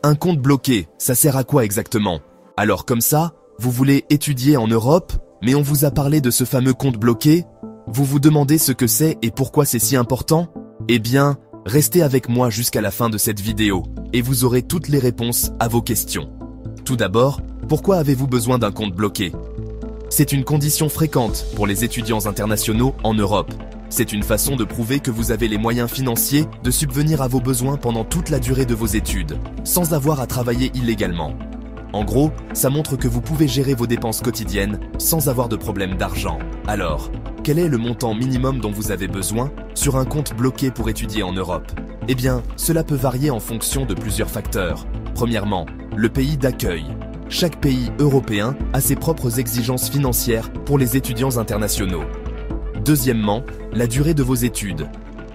Un compte bloqué, ça sert à quoi exactement? Alors comme ça, vous voulez étudier en Europe, mais on vous a parlé de ce fameux compte bloqué? Vous vous demandez ce que c'est et pourquoi c'est si important? Eh bien, restez avec moi jusqu'à la fin de cette vidéo, et vous aurez toutes les réponses à vos questions. Tout d'abord, pourquoi avez-vous besoin d'un compte bloqué? C'est une condition fréquente pour les étudiants internationaux en Europe. C'est une façon de prouver que vous avez les moyens financiers de subvenir à vos besoins pendant toute la durée de vos études, sans avoir à travailler illégalement. En gros, ça montre que vous pouvez gérer vos dépenses quotidiennes sans avoir de problème d'argent. Alors, quel est le montant minimum dont vous avez besoin sur un compte bloqué pour étudier en Europe? Eh bien, cela peut varier en fonction de plusieurs facteurs. Premièrement, le pays d'accueil. Chaque pays européen a ses propres exigences financières pour les étudiants internationaux. Deuxièmement, la durée de vos études.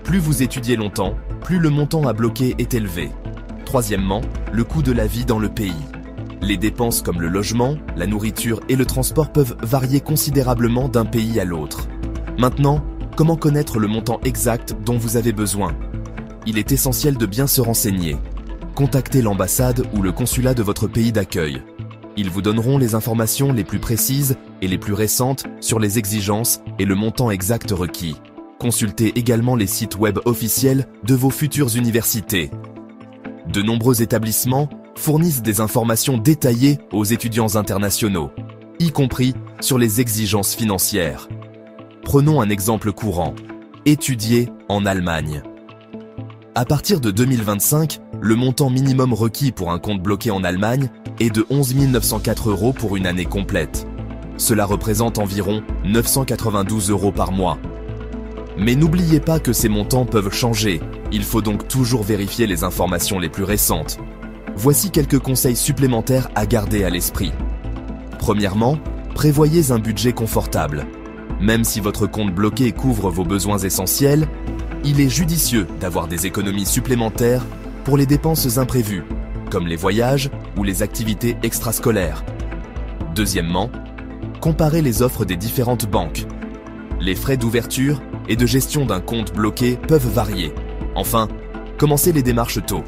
Plus vous étudiez longtemps, plus le montant à bloquer est élevé. Troisièmement, le coût de la vie dans le pays. Les dépenses comme le logement, la nourriture et le transport peuvent varier considérablement d'un pays à l'autre. Maintenant, comment connaître le montant exact dont vous avez besoin? Il est essentiel de bien se renseigner. Contactez l'ambassade ou le consulat de votre pays d'accueil. Ils vous donneront les informations les plus précises et les plus récentes sur les exigences et le montant exact requis. Consultez également les sites web officiels de vos futures universités. De nombreux établissements fournissent des informations détaillées aux étudiants internationaux, y compris sur les exigences financières. Prenons un exemple courant. Étudier en Allemagne. À partir de 2025, le montant minimum requis pour un compte bloqué en Allemagne est de 11 904 € pour une année complète. Cela représente environ 992 € par mois. Mais n'oubliez pas que ces montants peuvent changer, il faut donc toujours vérifier les informations les plus récentes. Voici quelques conseils supplémentaires à garder à l'esprit. Premièrement, prévoyez un budget confortable. Même si votre compte bloqué couvre vos besoins essentiels, il est judicieux d'avoir des économies supplémentaires pour les dépenses imprévues, comme les voyages ou les activités extrascolaires. Deuxièmement, comparez les offres des différentes banques. Les frais d'ouverture et de gestion d'un compte bloqué peuvent varier. Enfin, commencez les démarches tôt.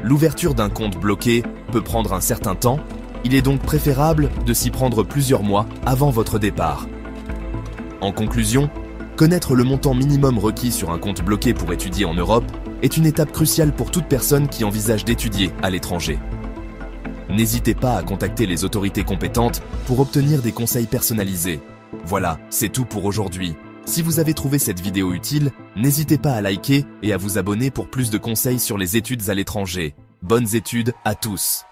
L'ouverture d'un compte bloqué peut prendre un certain temps, il est donc préférable de s'y prendre plusieurs mois avant votre départ. En conclusion, connaître le montant minimum requis sur un compte bloqué pour étudier en Europe est une étape cruciale pour toute personne qui envisage d'étudier à l'étranger. N'hésitez pas à contacter les autorités compétentes pour obtenir des conseils personnalisés. Voilà, c'est tout pour aujourd'hui. Si vous avez trouvé cette vidéo utile, n'hésitez pas à liker et à vous abonner pour plus de conseils sur les études à l'étranger. Bonnes études à tous!